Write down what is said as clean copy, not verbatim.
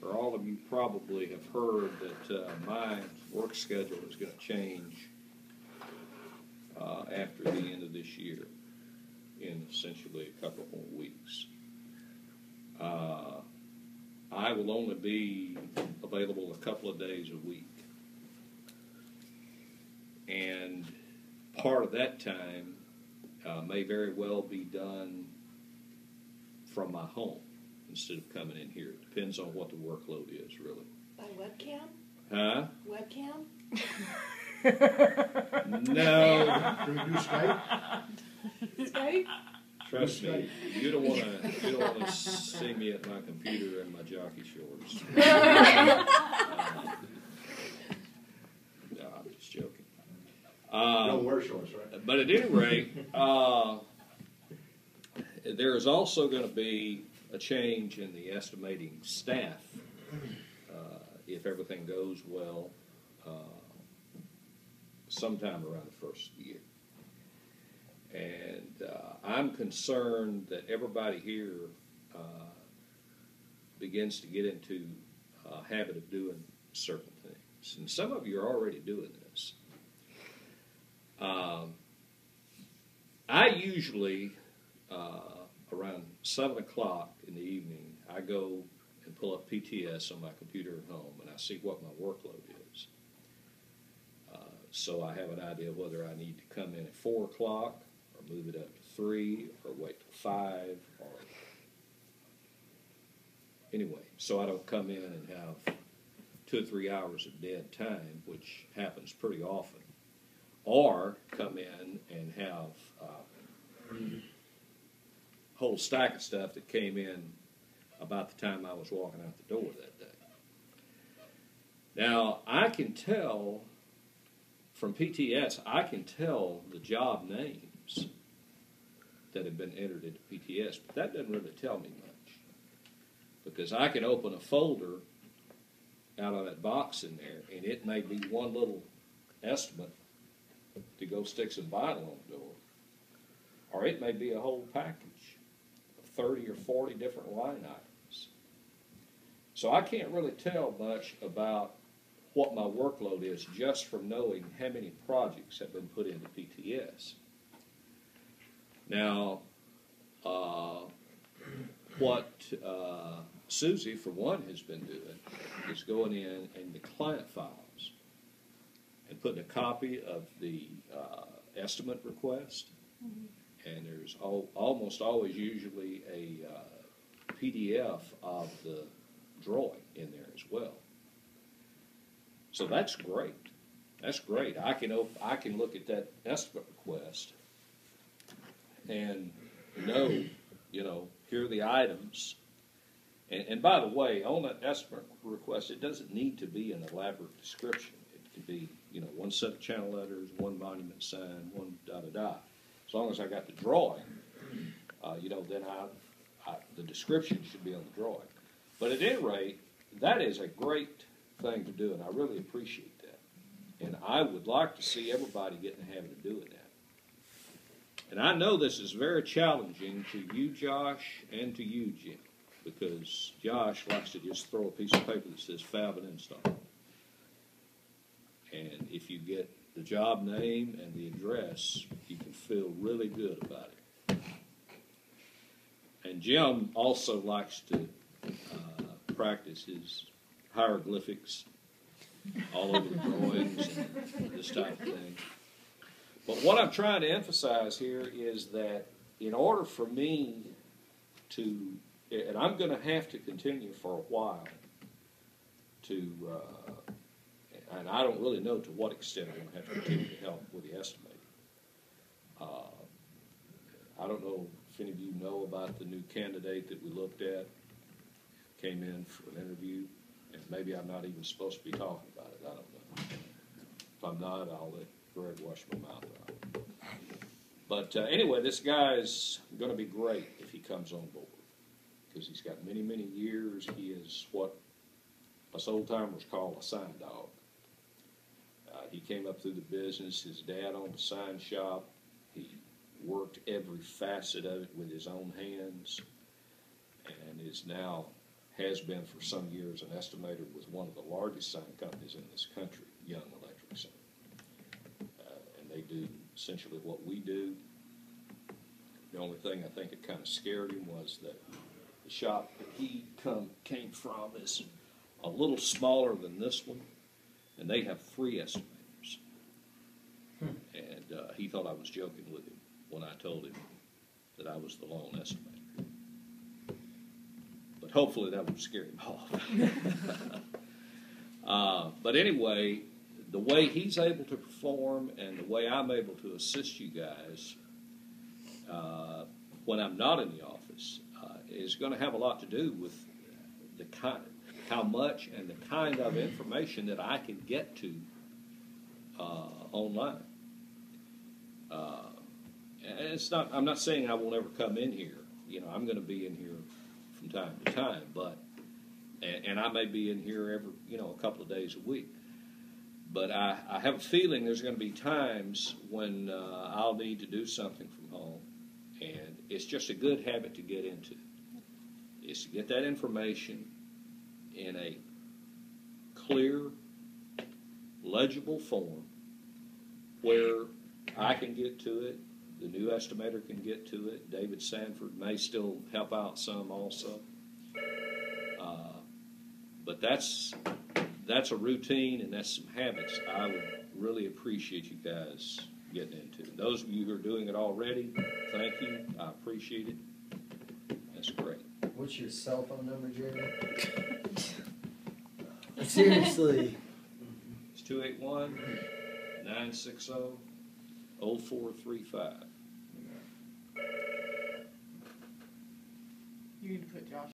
or all of you probably have heard that my work schedule is going to change after the end of this year in essentially a couple more weeks. I will only be available a couple of days a week. And part of that time may very well be done from my home instead of coming in here. It depends on what the workload is, really. By webcam? Huh? Webcam? No. Can we do Skype? Skype? Trust me, you don't want to see me at my computer in my jockey shorts. No, I'm just joking. Don't wear shorts, right? But at any rate, there is also going to be a change in the estimating staff if everything goes well sometime around the first of the year. And I'm concerned that everybody here begins to get into a habit of doing certain things. And some of you are already doing this. I usually, around 7 o'clock in the evening, I go and pull up PTS on my computer at home, and I see what my workload is. So I have an idea of whether I need to come in at 4 o'clock, or move it up to 3, or wait till 5, or anyway, so I don't come in and have 2 or 3 hours of dead time, which happens pretty often, or come in and have a whole stack of stuff that came in about the time I was walking out the door that day. Now, I can tell from PTS, I can tell the job names that have been entered into PTS, but that doesn't really tell me much, because I can open a folder out of that box in there, and it may be one little estimate to go stick some vinyl on the door, or it may be a whole package of 30 or 40 different line items. So I can't really tell much about what my workload is just from knowing how many projects have been put into PTS. Now, what Susie, for one, has been doing is going in the client files and putting a copy of the estimate request, and there's almost always usually a PDF of the drawing in there as well. So that's great. That's great. I can look at that estimate request and know, here are the items. And by the way, on that estimate request, it doesn't need to be an elaborate description. It could be, one set of channel letters, one monument sign, one da-da-da. As long as I got the drawing, then the description should be on the drawing. But at any rate, that is a great thing to do, and I really appreciate that. And I would like to see everybody get in the habit of doing that. And I know this is very challenging to you, Josh, and to you, Jim, because Josh likes to just throw a piece of paper that says fab and install. And if you get the job name and the address, you can feel really good about it. And Jim also likes to practice his hieroglyphics all over the drawings and this type of thing. But what I'm trying to emphasize here is that in order for me to, and I'm going to have to continue for a while to, and I don't really know to what extent I'm going to have to continue to help with the estimating. I don't know if any of you know about the new candidate that we looked at, came in for an interview, and maybe I'm not even supposed to be talking about it. I don't know. If I'm not, I'll let Greg wash my mouth out. But anyway, this guy is going to be great if he comes on board, because he's got many, many years. He is what us old-timers call a sign dog. He came up through the business. His dad owned a sign shop. He worked every facet of it with his own hands, and is now has been for some years an estimator with one of the largest sign companies in this country, Young Electric Sign. And they do essentially what we do. The only thing I think that kind of scared him was that the shop that he came from is a little smaller than this one, and they have 3 estimators. And he thought I was joking with him when I told him that I was the lone estimator. But hopefully that would scare him off. But anyway, the way he's able to perform and the way I'm able to assist you guys when I'm not in the office is going to have a lot to do with the how much and the kind of information that I can get to online. And it's not. I'm not saying I won't ever come in here. You know, I'm going to be in here from time to time, but and I may be in here every a couple of days a week. But I have a feeling there's going to be times when I'll need to do something from home, and it's just a good habit to get into. Is to get that information in a clear, legible form where I can get to it, the new estimator can get to it, David Sanford may still help out some also. But that's a routine and that's some habits I would really appreciate you guys getting into. Those of you who are doing it already, thank you. I appreciate it. That's great. What's your cell phone number, Jeremy? Seriously. It's 281-960-0435. You need to put Josh